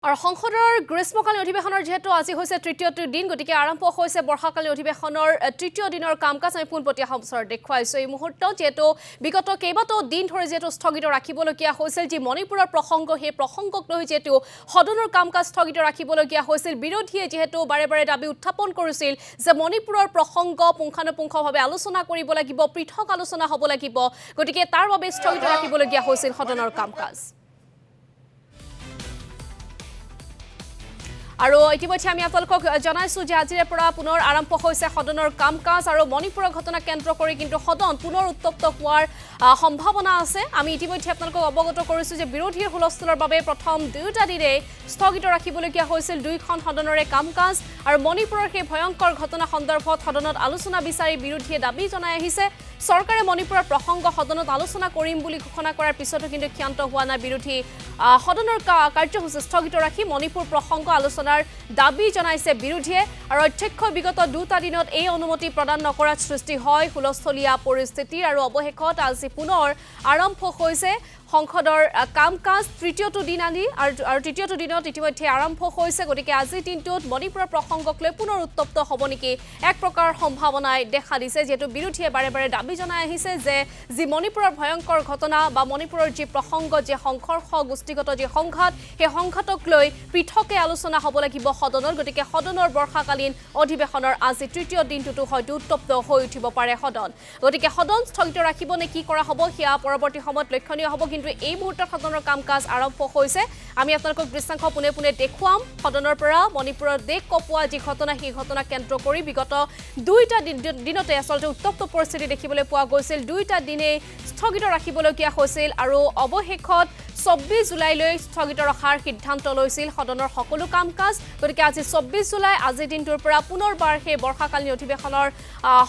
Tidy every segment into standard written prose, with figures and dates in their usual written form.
और संसदर ग्रीष्मकालीन अधिवेशনৰ যেহেতু আজি হৈছে তৃতীয়টো দিন গতিকে আৰম্ভ হৈছে বৰ্ষাকালীন অধিবেশনৰ তৃতীয় দিনৰ কামকাজ আমি পোনপটীয়া সম্প্ৰচাৰ দেখুৱাইছো এই মুহূৰ্তত যেহেতু বিগত কেইবাটাও দিন ধৰি যেহেতু স্থগিত ৰাখিবলগীয়া হৈছিল যে মণিপুৰৰ প্ৰসংগ সেই প্ৰসংগক লৈ যেহেতু সদনৰ কামকাজ স্থগিত ৰাখিবলগীয়া হৈছিল বিৰোধীয়ে যেহেতু বাৰে বাৰে দাবী উত্থাপন কৰিছিল যে মণিপুৰৰ প্ৰসংগ পুংখানুপুংখভাৱে আলোচনা কৰিব লাগিব পৃথক আলোচনা হ'ব লাগিব গতিকে তাৰ বাবে স্থগিত ৰাখিবলগীয়া হৈছিল সদনৰ কামকাজ আৰু ইতিমধ্যে আমি আপোনালোকক জনাইছো যে আজিৰে পৰা পুনৰ আৰম্ভ হৈছে সদনৰ কামকাজ আৰু মণিপুৰৰ ঘটনা কেন্দ্ৰ কৰি কিন্তু সদন পুনৰ উত্তপ্ত হোৱাৰ সম্ভাৱনা আছে আমি ইতিমধ্যে আপোনালোকক অৱগত কৰিছো যে বিৰোধীৰ হুলস্থুলৰ বাবে প্ৰথম দুটা দিনে স্থগিত ৰাখিবলগীয়া হৈছিল দুইখন সদনৰে কামকাজ আৰু মণিপুৰৰ সেই ভয়ংকৰ ঘটনা সন্দৰ্ভত সদনত আলোচনা বিচাৰি বিৰোধীয়ে দাবী জনাই আহিছে সৰকাৰে মণিপুৰৰ প্ৰসংগ সদনত আলোচনা কৰিম বুলি ঘোষণা কৰাৰ পিছতো কিন্তু ক্ষান্ত হোৱা নাই বিৰোধী সদনৰ কাৰ্যসূচী স্থগিত ৰাখি মণিপুৰ প্ৰসংগ আলোচনাৰ দাবী জনাইছে বিৰোধীয়ে আৰু অধ্যক্ষ বিগত দুটা দিনত এই অনুমতি প্ৰদান নকৰাত সৃষ্টি হয় হুলস্থলীয়া পৰিস্থিতি আৰু অৱশেষত আজি পুনৰ আৰম্ভ হৈছে সংসদৰ কামকাজ তৃতীয়টো দিন আনি আৰু তৃতীয়টো দিনত ইতিমধ্যে আৰম্ভ হৈছে গতিকে আজি দিনটোত মণিপুৰৰ প্ৰসংগক লৈ পুনৰ উত্তপ্ত হ'ব নেকি এক প্ৰকাৰ সম্ভাৱনাই দেখা দিছে যেহেতু বিৰোধীয়ে বাৰে বাৰে দাবী জনাই আহিছে যে যি মণিপুৰৰ ভয়ংকৰ ঘটনা বা মণিপুৰৰ যি প্ৰসংগ যে সংঘৰ্ষ গোষ্ঠীগত যে সংঘাত সেই সংঘাতক লৈ পৃথকে আলোচনা হ'ব লাগিব সদনৰ গতিকে সদনৰ বৰ্ষাকালীন অধিৱেশনৰ আজি তৃতীয় দিনটোতো হয়তো উত্তপ্ত হৈ উঠিব পাৰে সদন গতিকে সদন স্থগিত ৰাখিব নে কি কৰা হ'ব সেয়া পৰৱৰ্তী সময়ত লক্ষণীয় হ'ব কিন্তু এই মুহূৰ্তত সদনৰ কামকাজ আৰম্ভ হৈছে আমি আপোনালোকক দৃশ্যাংশ পুনে পুনে দেখুৱাম সদনৰ পৰা মণিপুৰৰ দেশ কপোৱা যি ঘটনা সেই ঘটনা কেন্দ্ৰ কৰি বিগত দুইটা দিনতে আচলতে উত্তপ্ত পৰিস্থিতি দেখিবলৈ পোৱা গৈছিল দুইটা দিনে স্থগিত ৰাখিবলগীয়া হৈছিল আৰু অৱশেষত 24 জুলাইলৈ স্থগিত ৰখাৰ সিদ্ধান্ত লৈছিল সদনৰ সকলো কামকাজ গতিকে আজি 24 জুলাই আজি দিনটোৰ পৰা পুনৰবাৰ সেই বৰ্ষাকালীন অধিৱেশনৰ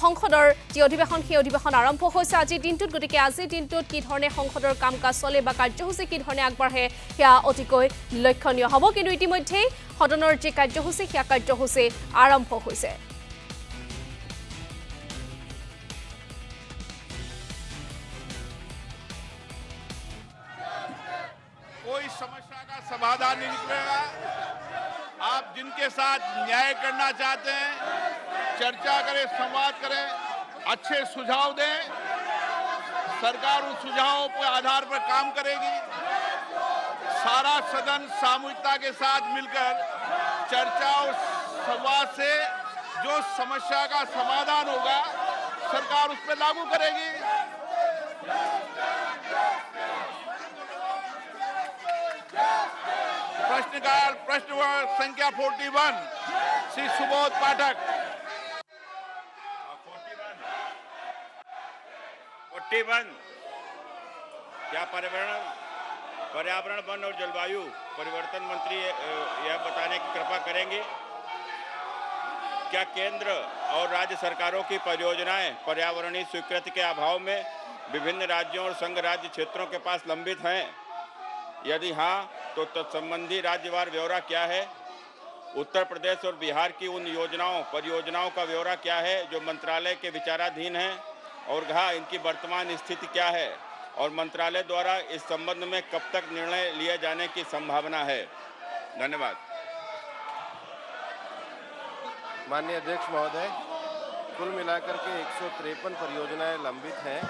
সংসদৰ যি অধিৱেশন সেই অধিৱেশন আৰম্ভ হৈছে আজি দিনটোত গতিকে আজি দিনটোত কি ধৰণে সংসদৰ কামকাজ চলে বা কাৰ্যসূচী কি ধৰণে আগবাঢ়ে সেয়া অতিকৈ লক্ষণীয় হ'ব কিন্তু ইতিমধ্যেই সদনৰ যি কাৰ্যসূচী সেয়া কাৰ্যসূচী আৰম্ভ হৈছে कोई समस्या का समाधान नहीं निकलेगा आप जिनके साथ न्याय करना चाहते हैं चर्चा करें संवाद करें अच्छे सुझाव दें सरकार उन सुझावों के आधार पर काम करेगी सारा सदन सामूहिकता के साथ मिलकर चर्चा और संवाद से जो समस्या का समाधान होगा सरकार उस पर लागू करेगी प्रश्नकाल प्रश्न संख्या 41 श्री सुबोध पाठक 41 क्या पर्यावरण वन और जलवायु परिवर्तन मंत्री यह बताने की कृपा करेंगे क्या केंद्र और राज्य सरकारों की परियोजनाएं पर्यावरणीय स्वीकृति के अभाव में विभिन्न राज्यों और संघ राज्य क्षेत्रों के पास लंबित हैं यदि हाँ तो तत्संबंधी राज्यवार ब्यौरा क्या है उत्तर प्रदेश और बिहार की उन परियोजनाओं का ब्यौरा क्या है जो मंत्रालय के विचाराधीन हैं और इनकी वर्तमान स्थिति क्या है और मंत्रालय द्वारा इस संबंध में कब तक निर्णय लिए जाने की संभावना है धन्यवाद माननीय अध्यक्ष महोदय कुल मिलाकर के 153 परियोजनाएं लंबित हैं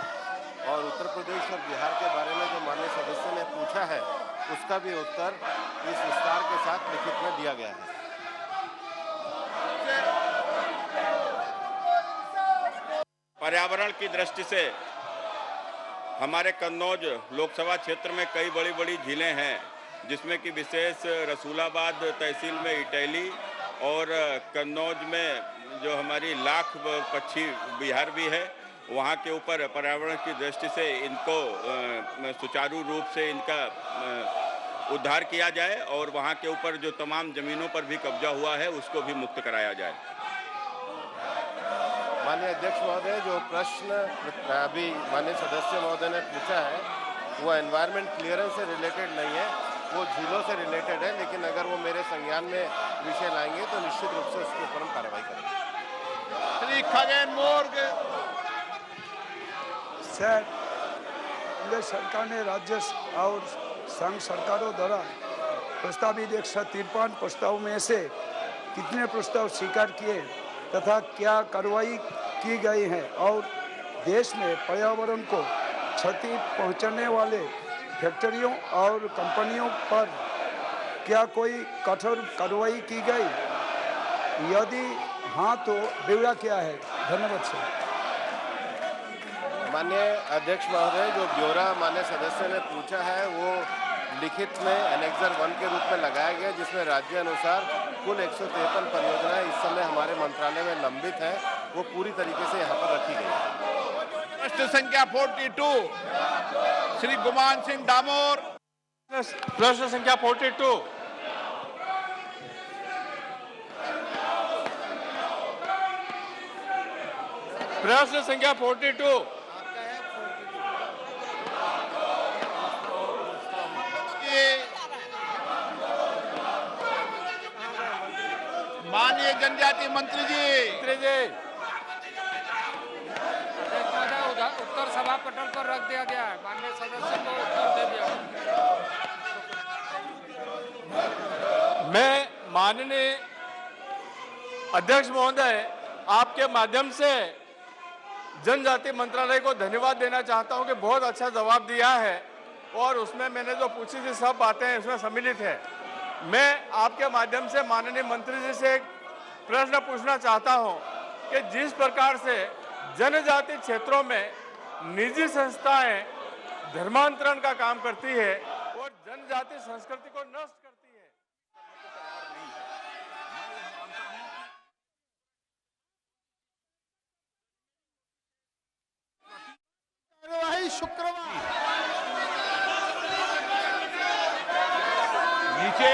और उत्तर प्रदेश और बिहार के बारे में जो माननीय सदस्य ने पूछा है उसका भी उत्तर इस विस्तार के साथ लिखित में दिया गया है पर्यावरण की दृष्टि से हमारे कन्नौज लोकसभा क्षेत्र में कई बड़ी बड़ी झीलें हैं जिसमें कि विशेष रसूलाबाद तहसील में इटैली और कन्नौज में जो हमारी लाख पक्षी विहार भी है वहाँ के ऊपर पर्यावरण की दृष्टि से इनको सुचारू रूप से इनका उद्धार किया जाए और वहाँ के ऊपर जो तमाम ज़मीनों पर भी कब्जा हुआ है उसको भी मुक्त कराया जाए माननीय अध्यक्ष महोदय जो प्रश्न अभी माननीय सदस्य महोदय ने पूछा है वो एनवायरनमेंट क्लियरेंस से रिलेटेड नहीं है वो झीलों से रिलेटेड है लेकिन अगर वो मेरे संज्ञान में विषय लाएंगे तो निश्चित रूप से उसके ऊपर हम कार्रवाई करेंगे श्री खगेन मोर्ग सर सरकार ने राज्य और संघ सरकारों द्वारा प्रस्तावित 153 प्रस्ताव में से कितने प्रस्ताव स्वीकार किए तथा क्या कार्रवाई की गई है और देश में पर्यावरण को क्षति पहुंचाने वाले फैक्ट्रियों और कंपनियों पर क्या कोई कठोर कार्रवाई की गई? यदि हाँ तो ब्यौरा क्या है? धन्यवाद सर। माननीय अध्यक्ष महोदय, जो ब्यौरा माननीय सदस्य ने पूछा है वो लिखित में एनेक्सर 1 के रूप में लगाया गया, जिसमें राज्य अनुसार कुल 153 परियोजनाएं इस समय हमारे मंत्रालय में लंबित हैं, वो पूरी तरीके से यहाँ पर रखी गई है। प्रश्न संख्या 42 श्री गुमान सिंह डामोर। प्रश्न संख्या 42 प्रश्न संख्या 42 माननीय जनजाति मंत्री जी, उत्तर सभा पटल पर रख दिया गया है। माननीय सदस्य को उत्तर दे दिया। मैं माननीय अध्यक्ष महोदय आपके माध्यम से जनजाति मंत्रालय को धन्यवाद देना चाहता हूं कि बहुत अच्छा जवाब दिया है और उसमें मैंने जो पूछी थी सब बातें उसमें सम्मिलित है। मैं आपके माध्यम से माननीय मंत्री जी से एक प्रश्न पूछना चाहता हूं कि जिस प्रकार से जनजाति क्षेत्रों में निजी संस्थाएं धर्मांतरण का काम करती है और जनजाति संस्कृति को नष्ट करती है। शुक्रवार नीचे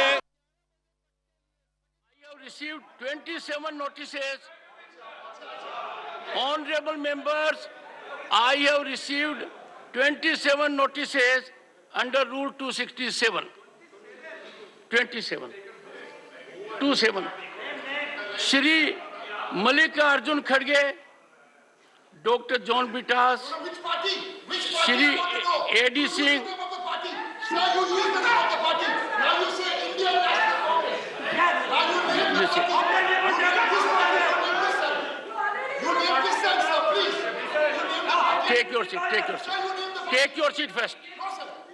received 27 notices. Honorable members, I have received 27 notices under Rule 267. 27. Shri Malika Arjun Khadge, Dr. John Bitas, Shri A.D. Singh. Now you use the name of the party. Now you say Indian National. Now you name this sir. You name this sir, please. Take your seat. Take your seat. Take your seat first.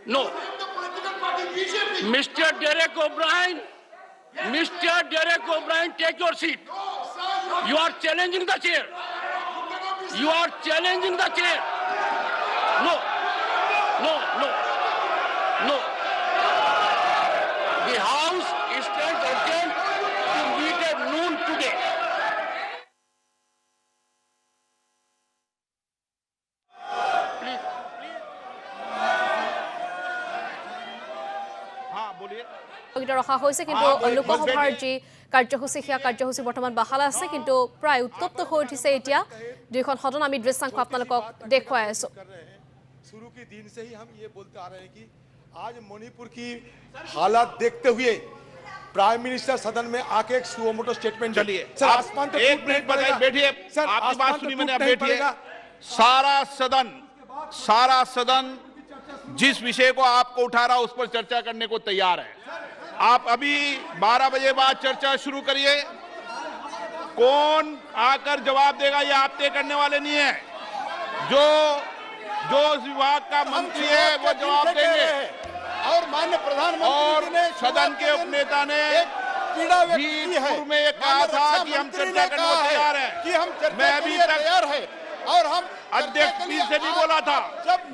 No. The political party BJP. Mr. Derek O'Brien. Mr. Derek O'Brien, take your seat. You are challenging the chair. You are challenging the chair. No. No. No. No. The House stands adjourned to meet at noon today. Please. हाँ बोलिए। ৰখা হৈছে কিন্তু লোকসভাৰ যি কাৰ্যসূচী সেয়া কাৰ্যসূচী বৰ্তমান বাহাল আছে কিন্তু প্ৰায় উত্তপ্ত হৈ উঠিছে এতিয়া দুইখন সদন আমি দৃশ্যাংশ আপোনালোকক দেখুৱাই আছো। शुरू के दिन से ही हम ये बोलते आ रहे हैं कि आज मणिपुर की हालात देखते हुए प्राइम मिनिस्टर सदन में आके एक सुमोटो स्टेटमेंट चलिए सर आसमान तो एक मिनट बताइए, बैठिए सर आपकी बात सुनी मैंने, अब बैठिए। पड़ेगा। सारा सदन जिस विषय को आपको उठा रहा उस पर चर्चा करने को तैयार है। आप अभी 12 बजे बाद चर्चा शुरू करिए। कौन आकर जवाब देगा ये आप तय करने वाले नहीं है। जो उस विभाग का मंत्री है वो जवाब देंगे। और माननीय प्रधानमंत्री और ने सदन के उपनेता ने पीड़ा व्यक्त की है पूर्व में ये कहा था कि हम चर्चा करने को तैयार हैं। कि हम चर्चा मैं के अभी लिए तक तैयार है और हम अध्यक्ष पी से भी बोला था,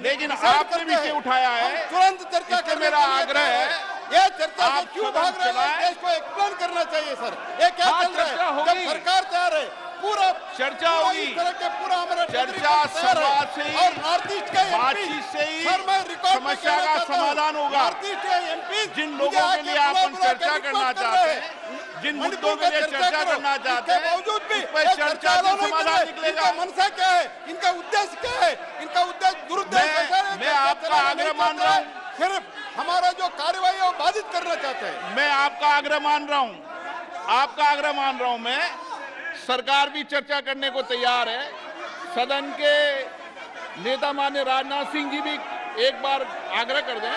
लेकिन आपने विषय उठाया है। तुरंत चर्चा इससे मेरा आग्रह है ये चर्चा से आप क्यों सदन भाग रहे हैं? चलाएं। देश को एक्सप्लेन करना चाहिए सर। ये क्या हाँ, चल रहा चर्चा है? होगी। जब सरकार तैयार है पूरा चर्चा होगी। इस तरह के पूरा हमारा चर्चा संवाद से ही, और नॉर्थ ईस्ट के बातचीत से ही सर मैं रिकॉर्ड समस्या का समाधान होगा। नॉर्थ ईस्ट के एमपी जिन लोगों के लिए अपन चर्चा करना चाहते हैं, जिन मुद्दों के लिए चर्चा करना चाहते हैं, बावजूद भी उस पर चर्चा से समाधान निकलेगा। इनका मनसा क्या है? इनका उद्देश्य क्या है? इनका उद्देश्य दुरुद्देश्य मैं आपका आग्रह मान रहा हूं। सिर्फ हमारा जो कार्यवाही है वो बाधित करना चाहते हैं। मैं आपका आग्रह मान रहा हूं। मैं सरकार भी चर्चा करने को तैयार है। सदन के नेता माननीय राजनाथ सिंह जी भी एक बार आग्रह कर दें।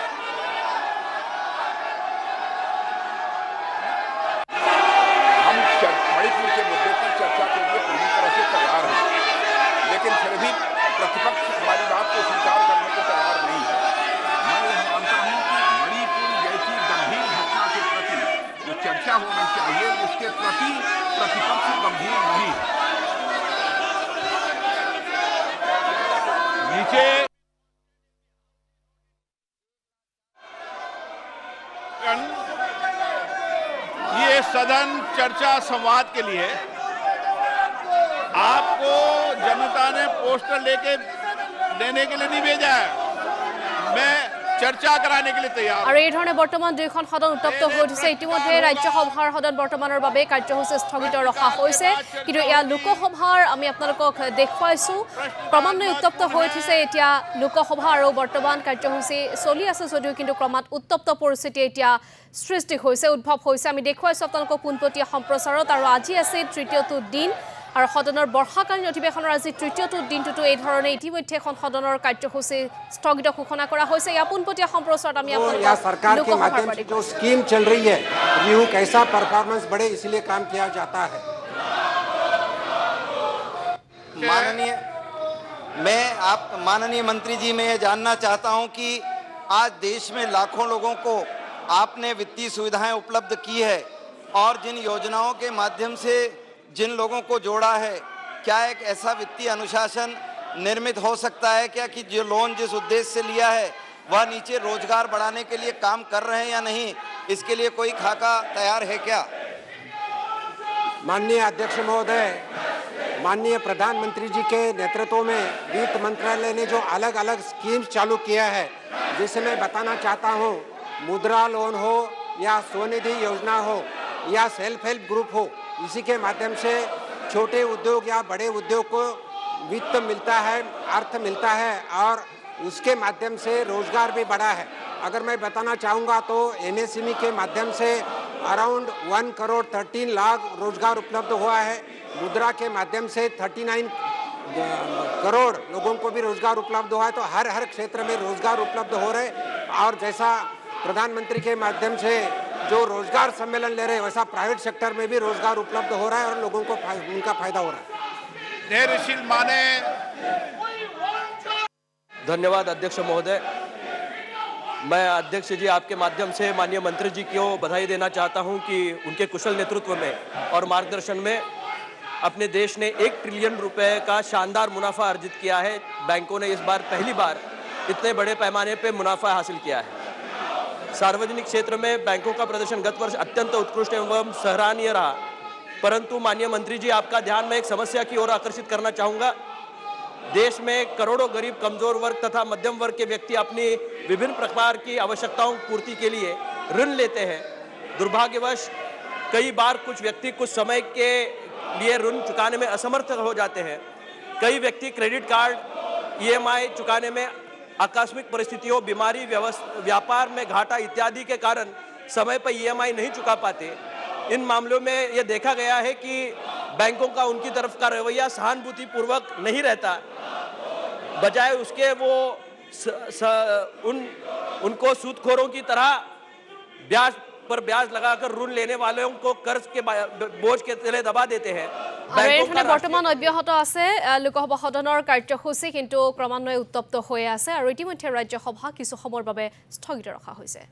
चर्चा होनी चाहिए उसके प्रति प्रतिपक्ष गंभीर नहीं। नीचे ये सदन चर्चा संवाद के लिए आपको जनता ने पोस्टर लेके देने के लिए नहीं भेजा है, मैं চৰ্চা কৰাৰ के लिए तैयार। আৰু এই ধৰণে বৰ্তমান দুইখন সদন উত্তপ্ত হৈ উঠিছে। ইতিমধ্যে ৰাজ্যসভাৰ সদন বৰ্তমানৰ বাবে কাৰ্যসূচী স্থগিত ৰখা হৈছে, কিন্তু এয়া লোকসভাৰ আমি আপোনালোকক দেখুৱাইছো ক্ৰমান্বয়ে উত্তপ্ত হৈ উঠিছে। এতিয়া লোকসভা আৰু বৰ্তমান কাৰ্যসূচী চলি আছে যদিও কিন্তু ক্ৰমাৎ উত্তপ্ত পৰিস্থিতি এতিয়া সৃষ্টি হৈছে, উদ্ভৱ হৈছে। আমি দেখুৱাইছো আপোনালোকক পোনপটীয়া সম্প্ৰচাৰত। আৰু আজি আছে তৃতীয়টো দিন আৰু সদনৰ বৰ্ষাকালীন অধিৱেশনৰ আজি তৃতীয়টো দিনটোতো এই ধৰণে ইতিমধ্যে এখন সদনৰ কাৰ্যসূচী স্থগিত ঘোষণা কৰা হৈছে। या পোনপটীয়া সম্প্ৰচাৰত আমি या सरकार के माध्यम से जो स्कीम चल रही है यूं कैसा परफॉर्मेंस बढ़े इसलिए काम किया जाता है। माननीय मंत्री जी, मैं ये जानना चाहता हूं कि आज देश में लाखों लोगों को आपने वित्तीय सुविधाएं उपलब्ध की है और जिन योजनाओं के माध्यम से जिन लोगों को जोड़ा है, क्या एक ऐसा वित्तीय अनुशासन निर्मित हो सकता है क्या कि जो लोन जिस उद्देश्य से लिया है वह नीचे रोजगार बढ़ाने के लिए काम कर रहे हैं या नहीं, इसके लिए कोई खाका तैयार है क्या? माननीय अध्यक्ष महोदय, माननीय प्रधानमंत्री जी के नेतृत्व में वित्त मंत्रालय ने जो अलग अलग स्कीम्स चालू किया है, जिसे मैं बताना चाहता हूँ, मुद्रा लोन हो या स्वनिधि योजना हो या सेल्फ हेल्प ग्रुप हो, इसी के माध्यम से छोटे उद्योग या बड़े उद्योग को वित्त मिलता है, अर्थ मिलता है और उसके माध्यम से रोजगार भी बढ़ा है। अगर मैं बताना चाहूँगा तो एमएसएमई के माध्यम से अराउंड 1,13 लाख रोजगार उपलब्ध हुआ है। मुद्रा के माध्यम से 39 करोड़ लोगों को भी रोजगार उपलब्ध हुआ है। तो हर क्षेत्र में रोजगार उपलब्ध हो रहे और जैसा प्रधानमंत्री के माध्यम से जो रोजगार सम्मेलन ले रहे हैं वैसा प्राइवेट सेक्टर में भी रोजगार उपलब्ध हो रहा है और लोगों को उनका फायदा हो रहा है। धैर्यशील माने। धन्यवाद अध्यक्ष महोदय। मैं अध्यक्ष जी आपके माध्यम से माननीय मंत्री जी को बधाई देना चाहता हूं कि उनके कुशल नेतृत्व में और मार्गदर्शन में अपने देश ने 1 ट्रिलियन रुपए का शानदार मुनाफा अर्जित किया है। बैंकों ने इस बार पहली बार इतने बड़े पैमाने पर मुनाफा हासिल किया है। सार्वजनिक क्षेत्र में बैंकों का प्रदर्शन गत वर्ष अत्यंत उत्कृष्ट एवं सराहनीय रहा, परंतु माननीय मंत्री जी आपका ध्यान में एक समस्या की ओर आकर्षित करना चाहूँगा। देश में करोड़ों गरीब, कमजोर वर्ग तथा मध्यम वर्ग के व्यक्ति अपनी विभिन्न प्रकार की आवश्यकताओं की पूर्ति के लिए ऋण लेते हैं। दुर्भाग्यवश कई बार कुछ व्यक्ति कुछ समय के लिए ऋण चुकाने में असमर्थ हो जाते हैं। कई व्यक्ति क्रेडिट कार्ड, EMI चुकाने में आकस्मिक परिस्थितियों, बीमारी, व्यापार में घाटा इत्यादि के कारण समय पर EMI नहीं चुका पाते। इन मामलों में यह देखा गया है कि बैंकों का उनकी तरफ का रवैया सहानुभूति पूर्वक नहीं रहता, बजाय उसके वो उनको सूदखोरों की तरह ब्याज पर ब्याज लगाकर ऋण लेने वालों को कर्ज के बोझ के तले दबा देते हैं। বৰ্তমান অব্যাহত আছে লোকসভা সদনৰ কাৰ্যসূচী, কিন্তু ক্ৰমান্বয়ে উত্তপ্ত হৈ আছে আৰু ইতিমধ্যে ৰাজ্যসভা কিছু সময়ৰ বাবে স্থগিত ৰখা হৈছে।